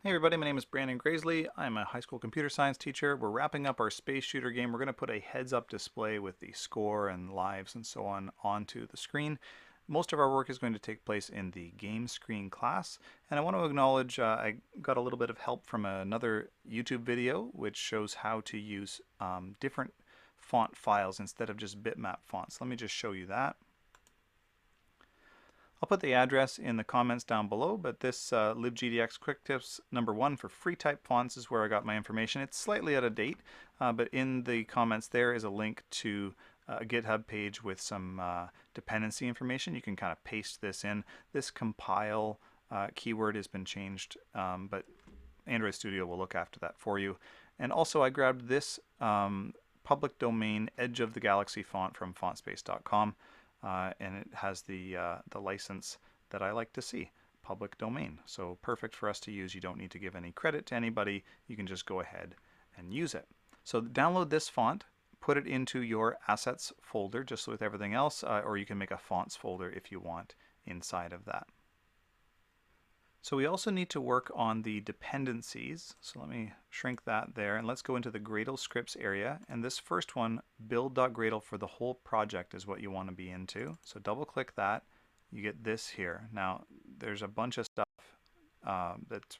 Hey everybody, my name is Brandon Graisley. I'm a high school computer science teacher. We're wrapping up our space shooter game. We're going to put a heads-up display with the score and lives and so on onto the screen. Most of our work is going to take place in the game screen class, and I want to acknowledge I got a little bit of help from another YouTube video which shows how to use different font files instead of just bitmap fonts. Let me just show you that. I'll put the address in the comments down below, but this libGDX Quick Tips #1 for free type fonts is where I got my information. It's slightly out of date, but in the comments there is a link to a GitHub page with some dependency information. You can kind of paste this in. This compile keyword has been changed, but Android Studio will look after that for you. And also I grabbed this public domain Edge of the Galaxy font from fontspace.com. And it has the license that I like to see, public domain. So perfect for us to use. You don't need to give any credit to anybody. You can just go ahead and use it. So download this font, put it into your assets folder, just with everything else, or you can make a fonts folder if you want inside of that. So we also need to work on the dependencies. So let me shrink that there, and let's go into the Gradle scripts area. And this first one, build.gradle for the whole project, is what you want to be into. So double click that, you get this here. Now there's a bunch of stuff that's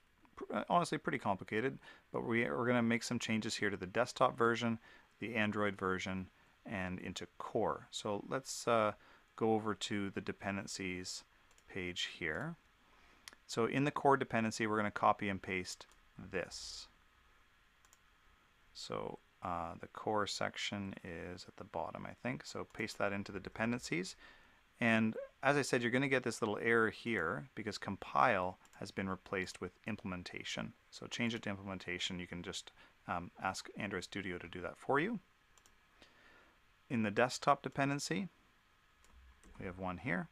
honestly pretty complicated, but we're going to make some changes here to the desktop version, the Android version, and into core. So let's go over to the dependencies page here. So in the core dependency, we're going to copy and paste this. So the core section is at the bottom, I think. So paste that into the dependencies. And as I said, you're going to get this little error here because compile has been replaced with implementation. So change it to implementation. You can just ask Android Studio to do that for you. In the desktop dependency, we have one here.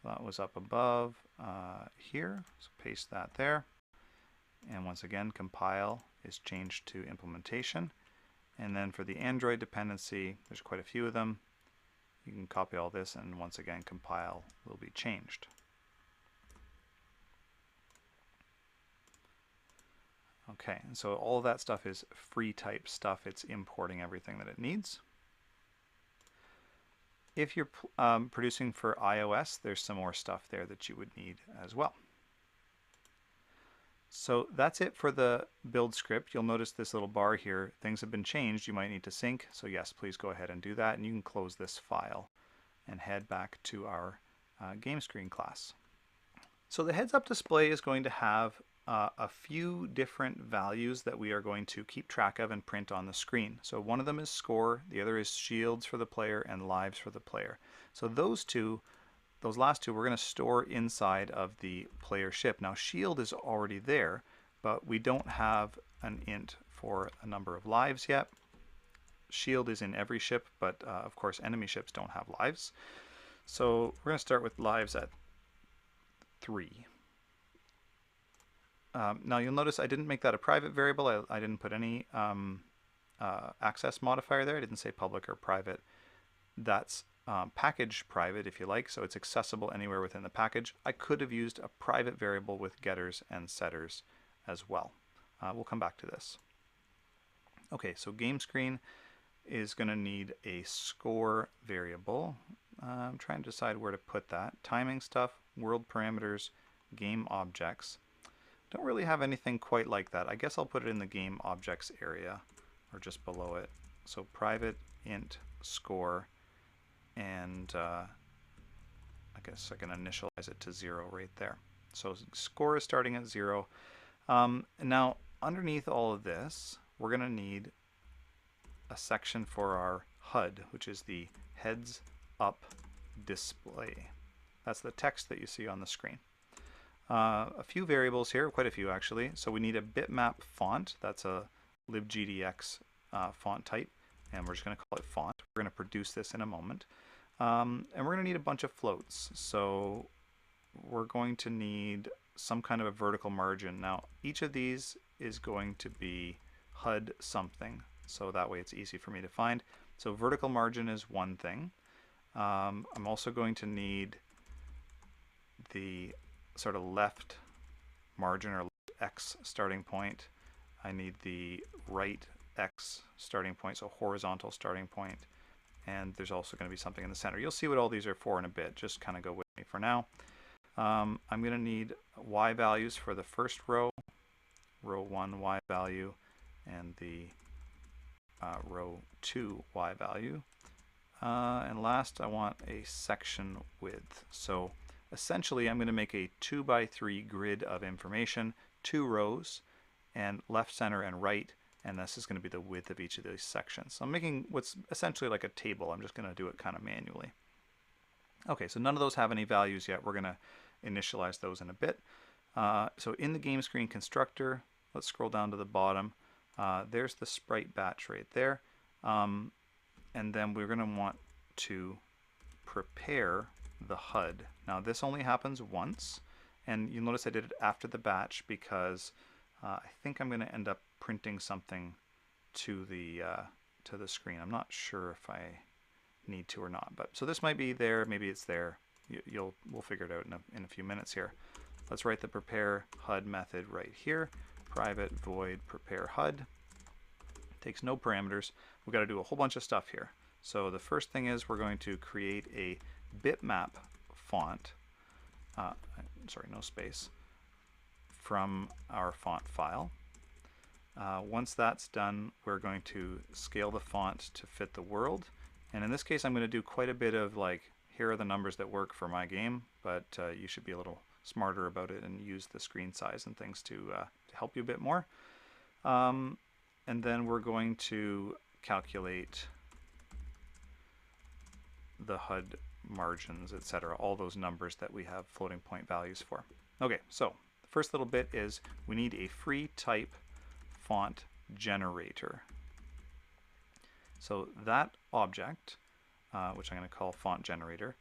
So that was up above here, so paste that there. And once again, compile is changed to implementation. And then for the Android dependency, there's quite a few of them. You can copy all this, and once again, compile will be changed. Okay, and so all of that stuff is free type stuff. It's importing everything that it needs. If you're producing for iOS, there's some more stuff there that you would need as well. So that's it for the build script. You'll notice this little bar here. Things have been changed. You might need to sync. So yes, please go ahead and do that. And you can close this file and head back to our game screen class. So the heads-up display is going to have a few different values that we are going to keep track of and print on the screen. So one of them is score, the other is shields for the player, and lives for the player. So those last two, we're going to store inside of the player ship. Now shield is already there, but we don't have an int for a number of lives yet. Shield is in every ship, but of course enemy ships don't have lives. So we're going to start with lives at 3. Now you'll notice I didn't make that a private variable. I didn't put any access modifier there. I didn't say public or private. That's package private if you like, so it's accessible anywhere within the package. I could have used a private variable with getters and setters as well. We'll come back to this. Okay, so game screen is going to need a score variable. I'm trying to decide where to put that. Timing stuff, world parameters, game objects. Don't really have anything quite like that. I guess I'll put it in the game objects area or just below it. So private int score, and I guess I can initialize it to 0 right there. So score is starting at 0. Now underneath all of this, we're going to need a section for our HUD, which is the heads up display. That's the text that you see on the screen. A few variables here, quite a few actually. So we need a bitmap font. That's a libGDX font type, and we're just going to call it font. We're going to produce this in a moment. And we're going to need a bunch of floats. So we're going to need some kind of a vertical margin. Now each of these is going to be HUD something, so that way it's easy for me to find. So vertical margin is one thing. I'm also going to need the sort of left margin or X starting point. I need the right X starting point, so horizontal starting point. And there's also going to be something in the center. You'll see what all these are for in a bit. Just kind of go with me for now. I'm going to need Y values for the first row, row 1 Y value, and the row 2 Y value. And last, I want a section width. So essentially, I'm going to make a 2x3 grid of information, 2 rows, and left, center, and right. And this is going to be the width of each of these sections. So I'm making what's essentially like a table. I'm just going to do it kind of manually. Okay, so none of those have any values yet. We're going to initialize those in a bit. So in the game screen constructor, let's scroll down to the bottom. There's the sprite batch right there. And then we're going to want to prepare the HUD. Now this only happens once, and you'll notice I did it after the batch because I think I'm going to end up printing something to the screen. I'm not sure if I need to or not, but so this might be there, maybe it's there. We'll figure it out in a few minutes here. Let's write the prepare HUD method right here. Private void prepare HUD. Takes no parameters. We've got to do a whole bunch of stuff here. So the first thing is we're going to create a bitmap font, sorry, no space, from our font file. Once that's done, we're going to scale the font to fit the world. And in this case, I'm going to do quite a bit of like, here are the numbers that work for my game, but you should be a little smarter about it and use the screen size and things to help you a bit more. And then we're going to calculate the HUD margins, etc., all those numbers that we have floating point values for. Okay, so the first little bit is we need a free type font generator. So that object, which I'm going to call font generator,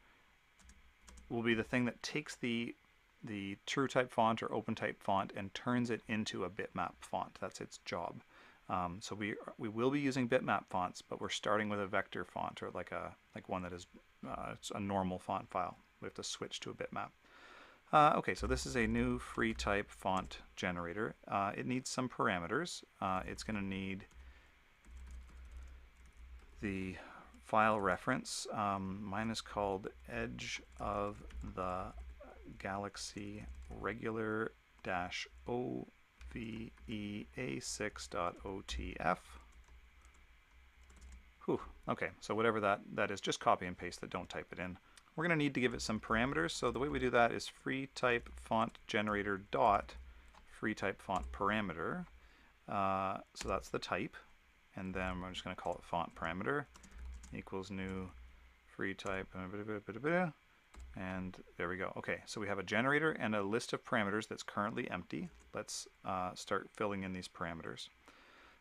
will be the thing that takes the true type font or open type font and turns it into a bitmap font. That's its job. So we will be using bitmap fonts, but we're starting with a vector font, or like one that is it's a normal font file. We have to switch to a bitmap. Okay, so this is a new free type font generator. It needs some parameters. It's going to need the file reference. Mine is called Edge of the Galaxy regular OVEA6.OTF. Whew. Okay, so whatever that is, just copy and paste that, don't type it in. We're going to need to give it some parameters, so the way we do that is free type font generator dot free type font parameter. So that's the type, and then we're just going to call it font parameter equals new free type, and there we go. Okay, so we have a generator and a list of parameters that's currently empty. Let's start filling in these parameters.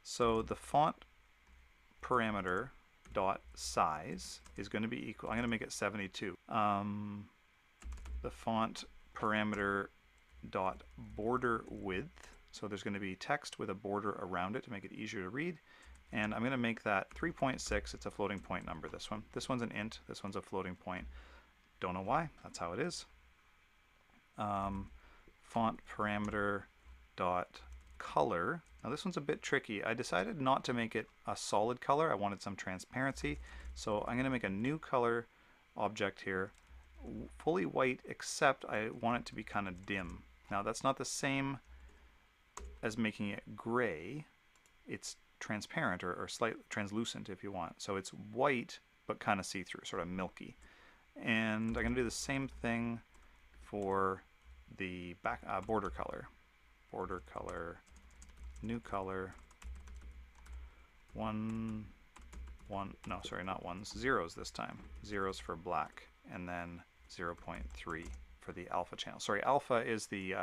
So the font parameter dot size is going to be equal, I'm going to make it 72. The font parameter dot border width, so there's going to be text with a border around it to make it easier to read, and I'm going to make that 3.6. It's a floating point number, this one. This one's an int, this one's a floating point. Don't know why, that's how it is. Font parameter dot color. Now this one's a bit tricky. I decided not to make it a solid color. I wanted some transparency. So I'm going to make a new color object here, fully white, except I want it to be kind of dim. Now that's not the same as making it gray. It's transparent or slightly translucent if you want. So it's white but kind of see-through, sort of milky. And I'm going to do the same thing for the back border color. Border color, new color, zeros this time. Zeros for black, and then 0.3 for the alpha channel. Sorry, alpha is the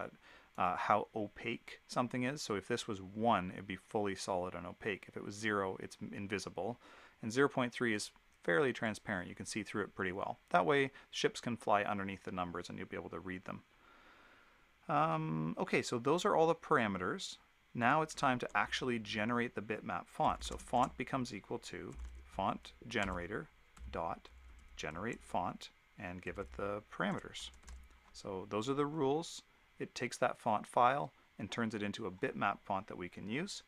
how opaque something is. So if this was 1, it'd be fully solid and opaque. If it was 0, it's invisible. And 0.3 is fairly transparent. You can see through it pretty well. That way, ships can fly underneath the numbers and you'll be able to read them. Okay, so those are all the parameters. Now it's time to actually generate the bitmap font. So font becomes equal to font generator dot generate font and give it the parameters. So those are the rules. It takes that font file and turns it into a bitmap font that we can use.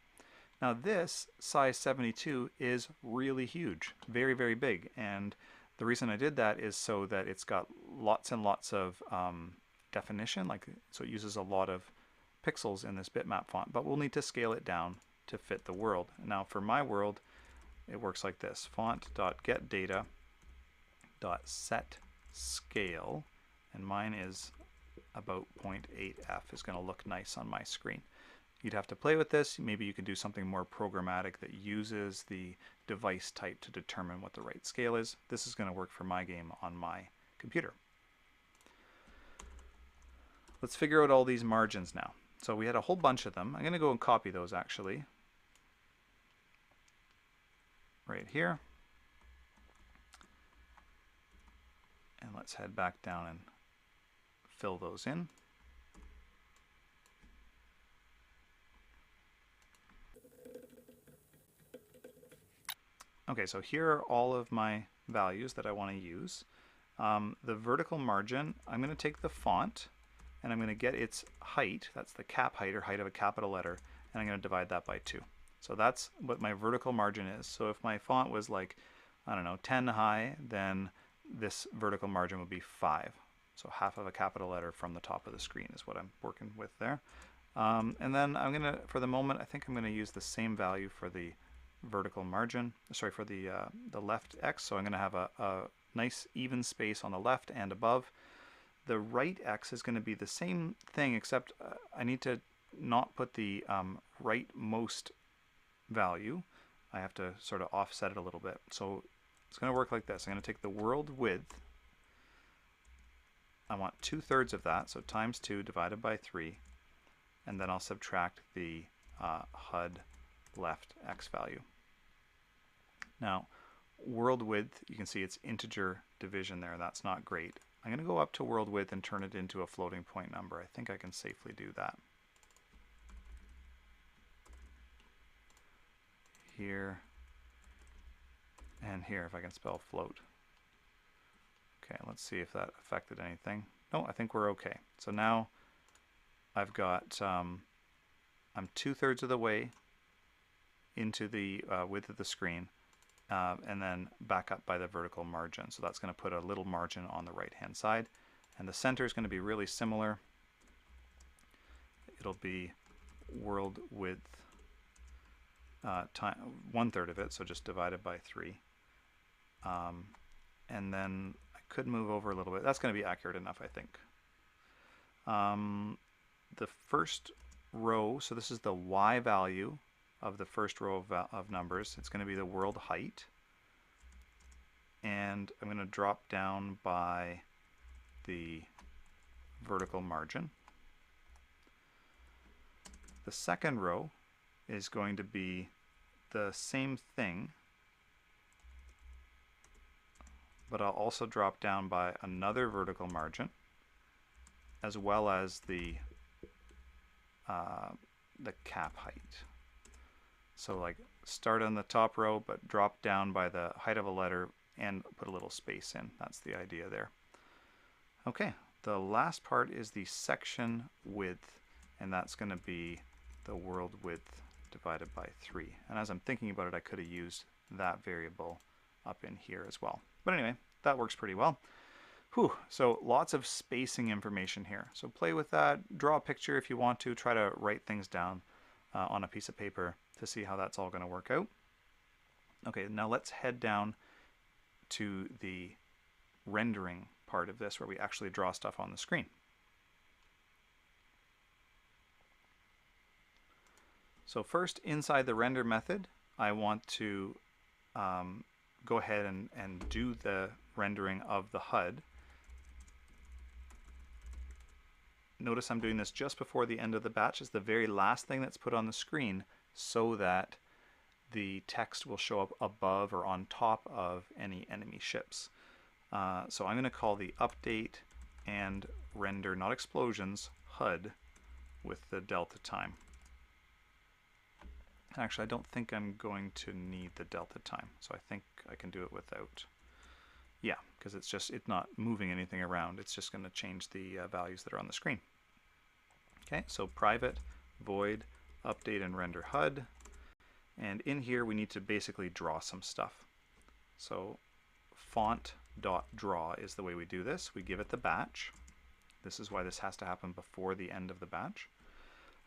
Now this size 72 is really huge, very, very big. And the reason I did that is so that it's got lots and lots of definition, so it uses a lot of pixels in this bitmap font, but we'll need to scale it down to fit the world. Now for my world, it works like this: font.getData.setScale, and mine is about 0.8f, is going to look nice on my screen. You'd have to play with this. Maybe you could do something more programmatic that uses the device type to determine what the right scale is. This is going to work for my game on my computer. Let's figure out all these margins now. So we had a whole bunch of them. I'm going to go and copy those actually. Right here. And let's head back down and fill those in. Okay, so here are all of my values that I want to use. The vertical margin, I'm going to take the font and I'm going to get its height, that's the cap height or height of a capital letter, and I'm going to divide that by 2. So that's what my vertical margin is. So if my font was like, I don't know, 10 high, then this vertical margin would be 5. So half of a capital letter from the top of the screen is what I'm working with there. And then I'm going to, for the moment, I think I'm going to use the same value for the vertical margin, sorry, for the left X. So I'm going to have a nice even space on the left and above. The right X is going to be the same thing, except I need to not put the rightmost value. I have to sort of offset it a little bit. So it's going to work like this. I'm going to take the world width. I want 2/3 of that, so times 2 divided by 3, and then I'll subtract the HUD left X value. Now, world width, you can see it's integer division there. That's not great. I'm going to go up to world width and turn it into a floating point number. I think I can safely do that. Here and here, if I can spell float. Okay, let's see if that affected anything. No, I think we're okay. So now I've got, I'm 2/3 of the way into the width of the screen, and then back up by the vertical margin. So that's going to put a little margin on the right hand side, and the center is going to be really similar. It'll be world width 1/3 of it, so just divided by 3, and then I could move over a little bit. That's going to be accurate enough, I think. The first row, so this is the Y value of the first row of numbers. It's going to be the world height, and I'm going to drop down by the vertical margin. The second row is going to be the same thing, but I'll also drop down by another vertical margin, as well as the cap height. So like start on the top row, but drop down by the height of a letter and put a little space in. That's the idea there. Okay, the last part is the section width, and that's going to be the world width divided by 3. And as I'm thinking about it, I could have used that variable up in here as well. But anyway, that works pretty well. Whew, so lots of spacing information here. So play with that, draw a picture if you want to, try to write things down on a piece of paper to see how that's all going to work out. Okay, now let's head down to the rendering part of this where we actually draw stuff on the screen. So first, inside the render method, I want to go ahead and do the rendering of the HUD. Notice I'm doing this just before the end of the batch. It's the very last thing that's put on the screen so that the text will show up above or on top of any enemy ships. So I'm going to call the update and render, not explosions, HUD with the delta time. Actually, I don't think I'm going to need the delta time, so I think I can do it without. Yeah, because it's not moving anything around. It's just going to change the values that are on the screen. Okay, so private void update and render HUD. And in here we need to basically draw some stuff. So font.draw is the way we do this. We give it the batch. This is why this has to happen before the end of the batch.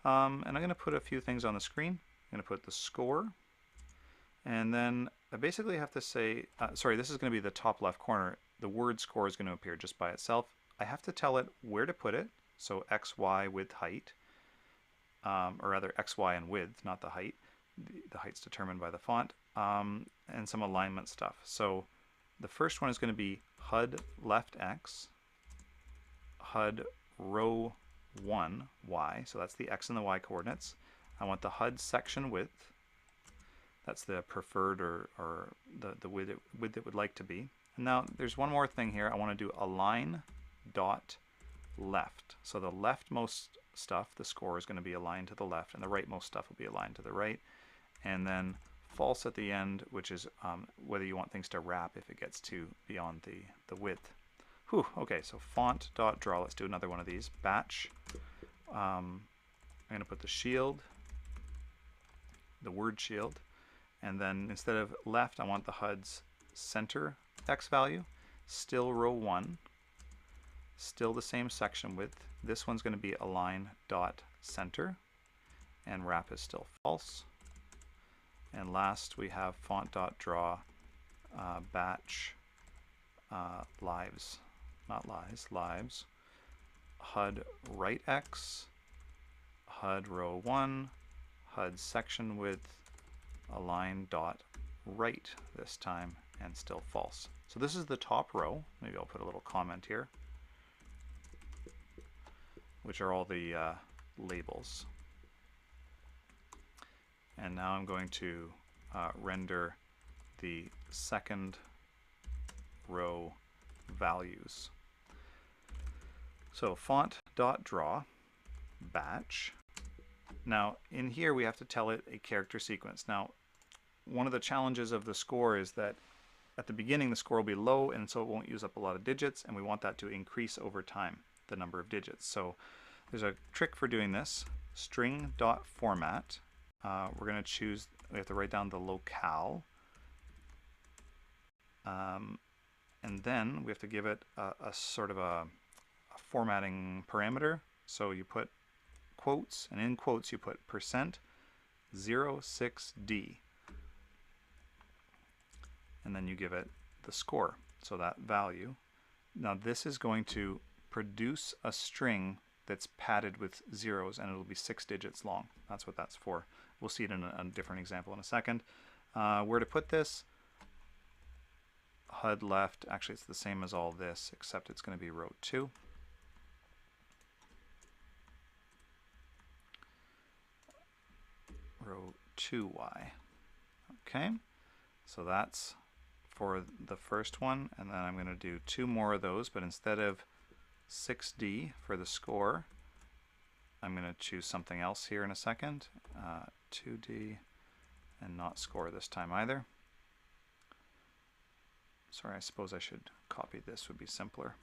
And I'm going to put a few things on the screen. I'm going to put the score. And then I basically have to say, sorry, this is going to be the top left corner. The word score is going to appear just by itself. I have to tell it where to put it. So X, Y, width, height. Or rather X, Y, and width, not the height. The height's determined by the font. And some alignment stuff. So the first one is going to be HUD left X, HUD row 1 Y. So that's the X and the Y coordinates. I want the HUD section width. That's the preferred or the width it would like to be. And now there's one more thing here. I want to do align dot left. So the leftmost stuff, the score, is going to be aligned to the left, and the rightmost stuff will be aligned to the right. And then false at the end, which is whether you want things to wrap if it gets to beyond the width. Whew, okay, so font.draw, let's do another one of these. Batch, I'm going to put the shield, the word shield, and then instead of left, I want the HUD's center X value, still row 1, still the same section width. This one's going to be align.center, and wrap is still false. And last we have font.draw batch lives, not lies, lives, HUD right X, HUD row 1, HUD section width, align dot right this time, and still false. So this is the top row. Maybe I'll put a little comment here, which are all the labels. And now I'm going to render the second row values. So font.draw batch. Now in here we have to tell it a character sequence. Now one of the challenges of the score is that at the beginning the score will be low, and so it won't use up a lot of digits, and we want that to increase over time, the number of digits. So there's a trick for doing this. String.format. We're going to choose, we have to write down the locale, and then we have to give it a sort of a formatting parameter. So you put quotes, and in quotes you put %06D, and then you give it the score, so that value. Now this is going to produce a string that's padded with zeros, and it'll be 6 digits long. That's what that's for. We'll see it in a different example in a second. Where to put this? HUD left. Actually, it's the same as all this, except it's going to be row 2. Row 2Y. Okay, so that's for the first one, and then I'm going to do 2 more of those, but instead of 6D for the score, I'm going to choose something else here in a second. 2D, and not score this time either. Sorry, I suppose I should copy this, would be simpler.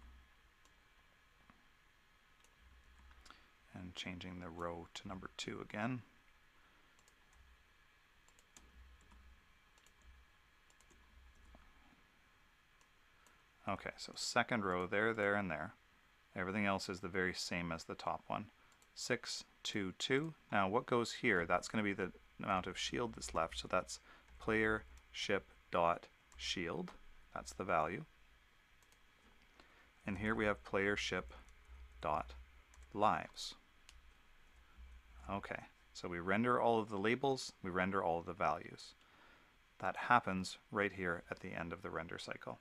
And changing the row to number 2 again. Okay, so second row there, there, and there. Everything else is the very same as the top one. 6, 2, 2. Now what goes here? That's going to be the amount of shield that's left. So that's player ship dot shield. That's the value. And here we have player ship dot lives. Okay, so we render all of the labels, we render all of the values. That happens right here at the end of the render cycle.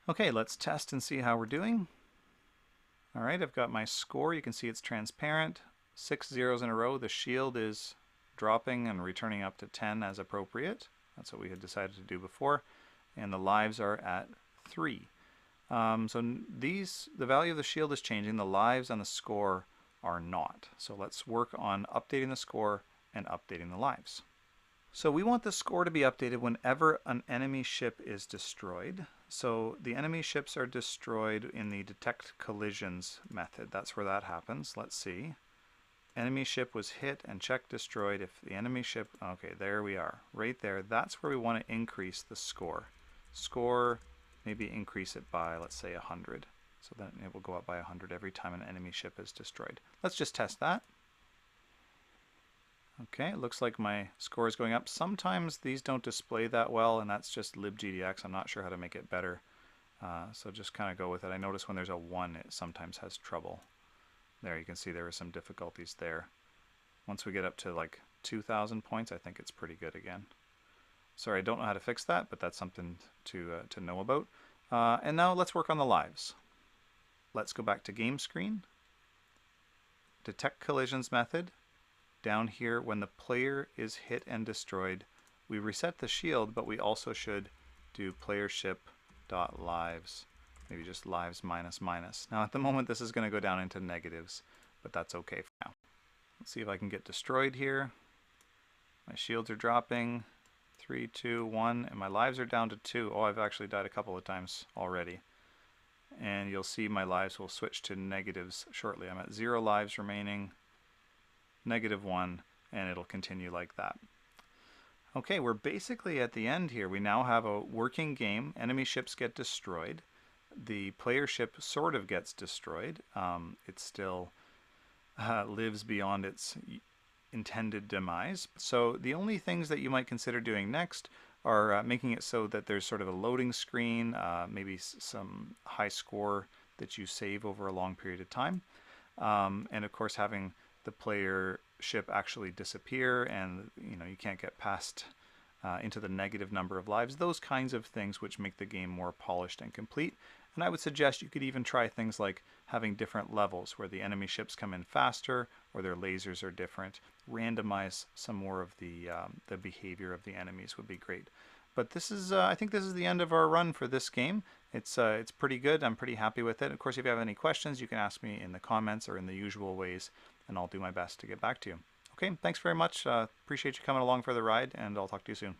Okay, let's test and see how we're doing. All right, I've got my score. You can see it's transparent. 6 zeros in a row. The shield is dropping and returning up to 10 as appropriate. That's what we had decided to do before. And the lives are at 3. So the value of the shield is changing. The lives and the score are not. So let's work on updating the score and updating the lives. So we want the score to be updated whenever an enemy ship is destroyed. So the enemy ships are destroyed in the detect collisions method. That's where that happens. Let's see. enemy ship was hit and check destroyed. If the enemy ship, okay, there we are, right there. That's where we want to increase the score. Score, maybe increase it by, let's say, 100. So then it will go up by 100 every time an enemy ship is destroyed. Let's just test that. Okay, it looks like my score is going up. Sometimes these don't display that well, and that's just libGDX. I'm not sure how to make it better. So just kind of go with it. I notice when there's a 1, it sometimes has trouble. There, you can see there were some difficulties there. Once we get up to like 2,000 points, I think it's pretty good again. Sorry, I don't know how to fix that, but that's something to know about. And now let's work on the lives. Let's go back to game screen. Detect collisions method. Down here, when the player is hit and destroyed, we reset the shield, but we also should do player ship dot lives. Maybe just lives minus minus. Now at the moment this is going to go down into negatives, but that's okay for now. Let's see if I can get destroyed here. My shields are dropping. 3, 2, 1, and my lives are down to 2. Oh, I've actually died a couple of times already. And you'll see my lives will switch to negatives shortly. I'm at 0 lives remaining, -1, and it'll continue like that. Okay, we're basically at the end here. We now have a working game. Enemy ships get destroyed. The player ship sort of gets destroyed. It still lives beyond its intended demise. So the only things that you might consider doing next are making it so that there's sort of a loading screen, maybe some high score that you save over a long period of time. And of course having the player ship actually disappear, and you can't get past into the negative number of lives. Those kinds of things which make the game more polished and complete. And I would suggest you could even try things like having different levels where the enemy ships come in faster or their lasers are different. Randomize some more of the behavior of the enemies would be great. But this is, I think this is the end of our run for this game. It's pretty good. I'm pretty happy with it. Of course, if you have any questions, you can ask me in the comments or in the usual ways, and I'll do my best to get back to you. Okay, thanks very much. Appreciate you coming along for the ride, and I'll talk to you soon.